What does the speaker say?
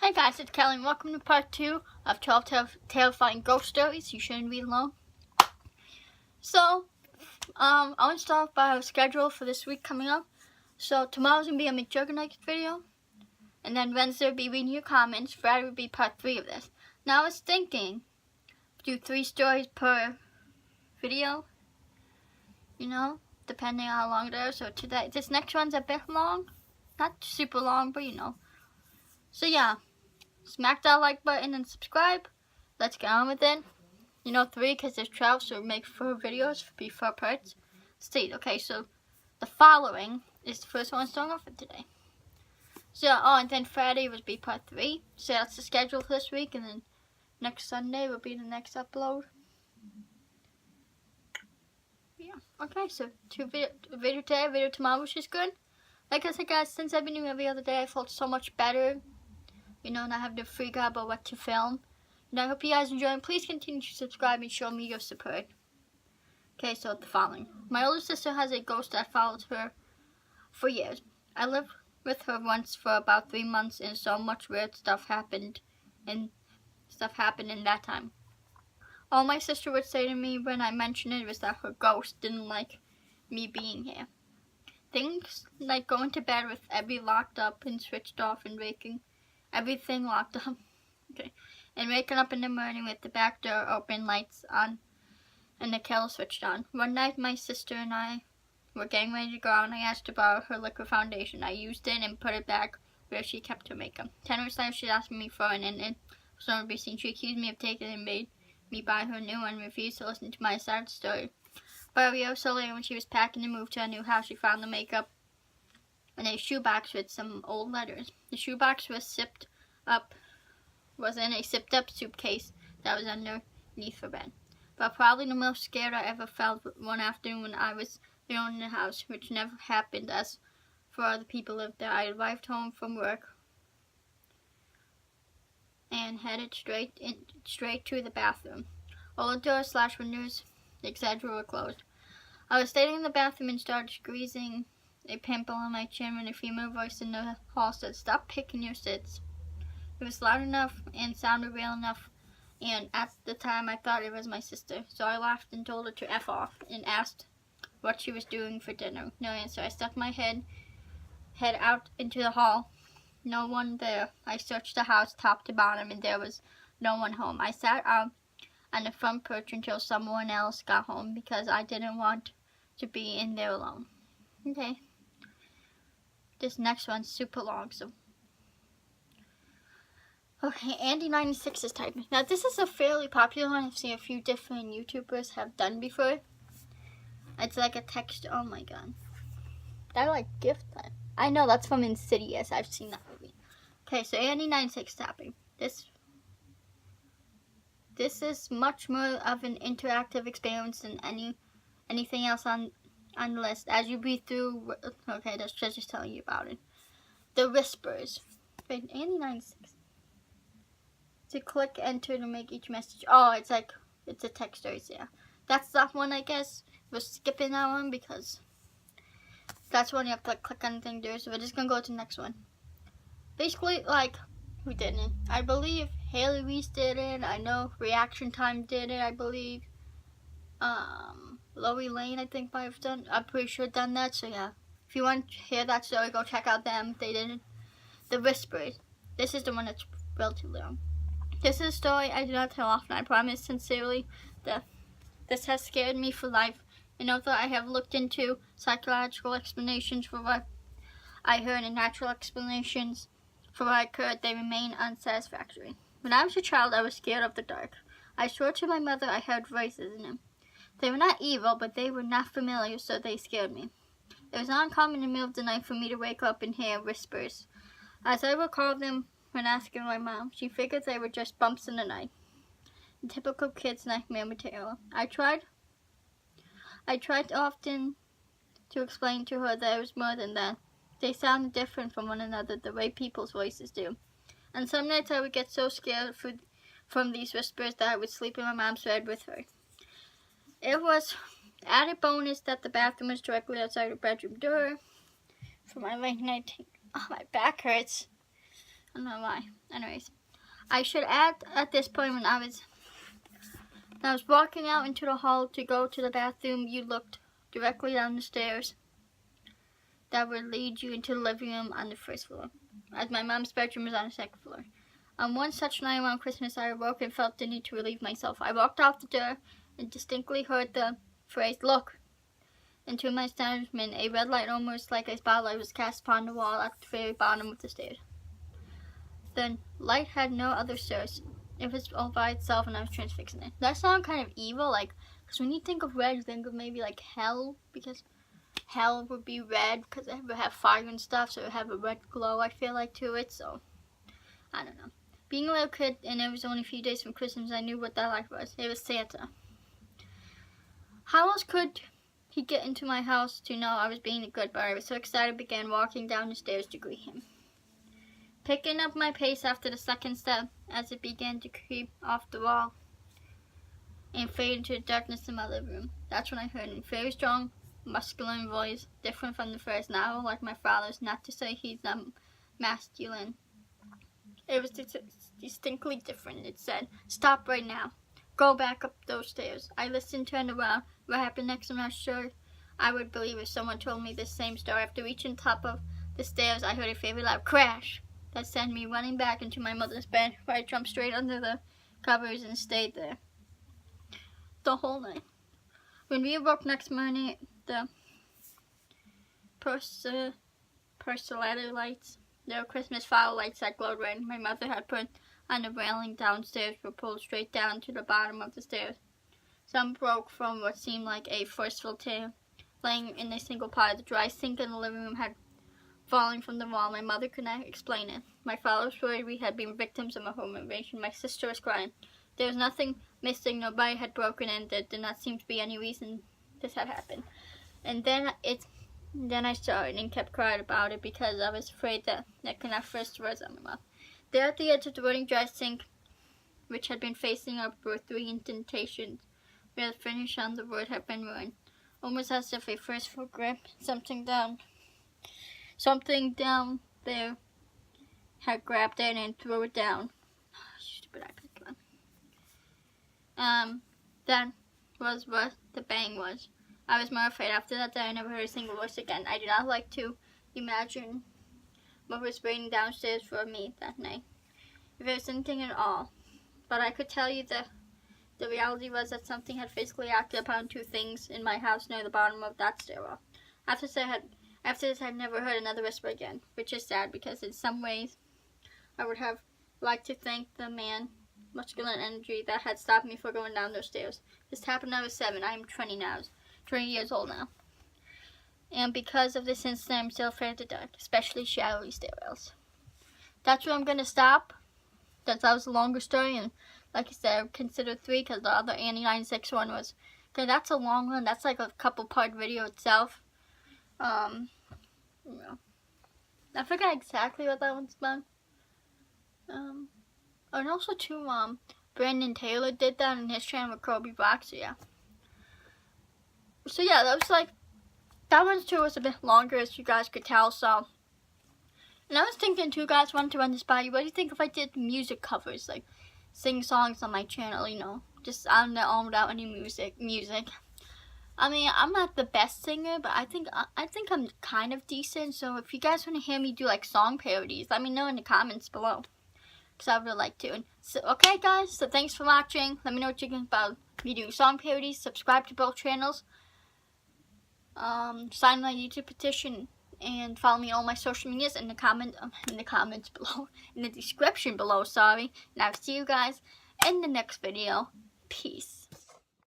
Hey guys, it's Kelly and welcome to part 2 of 12 terrifying ghost stories you shouldn't read alone. So, I want to start off by our schedule for this week coming up. So, tomorrow's going to be a McJuggernaut video. And then Wednesday will be reading your comments. Friday will be part 3 of this. Now I was thinking, do 3 stories per video. You know, depending on how long they are. So today, this next one's a bit long. Not super long, but you know. So yeah. Smack that like button and subscribe. Let's get on with it. You know, 3 because there's 12, so make 4 videos, be 4 parts. See, okay, so the following is the first one starting off with today. So, and then Friday would be part 3. So that's the schedule for this week, and then next Sunday will be the next upload. Yeah, okay, so 2 video today, video tomorrow, which is good. Like I said, guys, since I've been doing every other day, I felt so much better. You know, not having to freak out about what to film. And I hope you guys enjoy. Please continue to subscribe and show me your support. Okay, so the following. My older sister has a ghost that follows her for years. I lived with her once for about 3 months, and so much weird stuff happened. And stuff happened in that time. All my sister would say to me when I mentioned it was that her ghost didn't like me being here. Things like going to bed with every locked up and switched off and waking. Everything locked up. Okay. And waking up in the morning with the back door open, lights on, and the kettle switched on. One night, my sister and I were getting ready to go out, and I asked to borrow her liquid foundation. I used it and put it back where she kept her makeup. 10 minutes later, she asked me for it, and for some reason, she accused me of taking it and made me buy her new one and refused to listen to my side of the story. But a year or so later, when she was packing to move to a new house, she found the makeup in a shoebox with some old letters. The shoebox was in a zipped up suitcase that was underneath her bed. But probably the most scared I ever felt one afternoon when I was alone in the house, which never happened as for other people lived there. I arrived home from work and headed straight to the bathroom. All the doors / windows, etc. were closed. I was standing in the bathroom and started squeezing a pimple on my chin when a female voice in the hall said, "Stop picking your zits." It was loud enough and sounded real enough, and at the time I thought it was my sister. So I laughed and told her to F off and asked what she was doing for dinner. No answer. I stuck my head out into the hall. No one there. I searched the house top to bottom, and there was no one home. I sat out on the front porch until someone else got home because I didn't want to be in there alone. Okay. This next one's super long, so. Okay, Andy96 is typing. Now, this is a fairly popular one. I've seen a few different YouTubers have done before. It's like a text. Oh my god. I like gift that. I know that's from Insidious. I've seen that movie. Okay, so Andy96 tapping. This is much more of an interactive experience than anything else on the list. As you breathe through, okay, that's just telling you about it. The whispers. Wait, Andy96. To click enter to make each message. Oh, it's a text story, so yeah. That's that one, I guess. We're skipping that one because that's one you have to click on the thing to do. So we're just gonna go to the next one. Basically, who didn't? I believe Haley Reese did it. I know Reaction Time did it, I believe. Lori Lane, I think, might have done. I'm pretty sure done that, so yeah. If you want to hear that story, go check out them. They did it. The Whispers. This is the one that's relatively long. This is a story I do not tell often. I promise sincerely that this has scared me for life. And although I have looked into psychological explanations for what I heard and natural explanations for what occurred, they remain unsatisfactory. When I was a child, I was scared of the dark. I swore to my mother I heard voices in it. They were not evil, but they were not familiar, so they scared me. It was not uncommon in the middle of the night for me to wake up and hear whispers. As I recalled them when asking my mom, she figured they were just bumps in the night. The typical kid's nightmare material. I tried often to explain to her that it was more than that. They sounded different from one another, the way people's voices do. And some nights I would get so scared from these whispers that I would sleep in my mom's bed with her. It was added bonus that the bathroom was directly outside her bedroom door. For my late night, oh, my back hurts. I don't know why. Anyways, I should add at this point when I was walking out into the hall to go to the bathroom, you looked directly down the stairs that would lead you into the living room on the first floor, as my mom's bedroom was on the second floor. On one such night around Christmas, I awoke and felt the need to relieve myself. I walked out the door and distinctly heard the phrase, "Look." And to my astonishment, a red light, almost like a spotlight, was cast upon the wall at the very bottom of the stairs. The light had no other source. It was all by itself, and I was transfixed in it. That sounded kind of evil, like, because when you think of red, you think of maybe like hell, because hell would be red, because it would have fire and stuff, so it would have a red glow, I feel like, to it, so, I don't know. Being a little kid, and it was only a few days from Christmas, I knew what that light was. It was Santa. How else could he get into my house to know I was being a good boy? I was so excited, I began walking down the stairs to greet him. Picking up my pace after the second step, as it began to creep off the wall and fade into the darkness in my living room. That's when I heard a very strong, masculine voice, different from the first, now like my father's, not to say he's not masculine. It was distinctly different. It said, "Stop right now. Go back up those stairs." I listened, turned around. What happened next, I'm not sure I would believe if someone told me this same story. After reaching the top of the stairs, I heard a very loud crash that sent me running back into my mother's bed, where I jumped straight under the covers and stayed there the whole night. When we awoke next morning, the porcelain lights, there were Christmas flower lights that glowed red. My mother had put on the railing downstairs were pulled straight down to the bottom of the stairs. Some broke from what seemed like a forceful tear, laying in a single part. The dry sink in the living room had falling from the wall. My mother could not explain it. My father was worried we had been victims of a home invasion. My sister was crying. There was nothing missing. Nobody had broken in. There did not seem to be any reason this had happened. And then I saw it and kept crying about it because I was afraid that I could not force the words out of my mouth. There at the edge of the running dry sink, which had been facing up, were 3 indentations where the finish on the wood had been ruined, almost as if a forceful grip, something down there had grabbed it and threw it down. Stupid iPad, come on. That was what the bang was. I was more afraid. After that day, I never heard a single voice again. I did not like to imagine what was waiting downstairs for me that night, if it was anything at all. But I could tell you that the reality was that something had physically acted upon 2 things in my house near the bottom of that stairwell. After this, I had never heard another whisper again, which is sad because in some ways I would have liked to thank the man, masculine energy, that had stopped me from going down those stairs. This happened when I was 7. I am 20 now. 20 years old now. And because of this incident, I'm still afraid of the dark, especially shadowy stairwells. That's where I'm going to stop. That was a longer story, and like I said, I would consider 3 because the other Annie 96 one was, okay, that's a long one. That's like a couple part video itself. You know, I forgot exactly what that one's about. And also too, Brandon Taylor did that in his channel with Kobe Brock, so yeah. So yeah, that was like, that one too was a bit longer, as you guys could tell, so. And I was thinking too, guys, wanted to run this by you. What do you think if I did music covers, like sing songs on my channel, you know, just on their own without any music? I mean, I'm not the best singer, but I think I'm kind of decent. So if you guys want to hear me do like song parodies, let me know in the comments below, because I would really like to. And so, okay, guys, so thanks for watching. Let me know what you think about me doing song parodies. Subscribe to both channels. Sign my YouTube petition and follow me on all my social medias in the comments below, in the description below. Sorry, and I'll see you guys in the next video. Peace.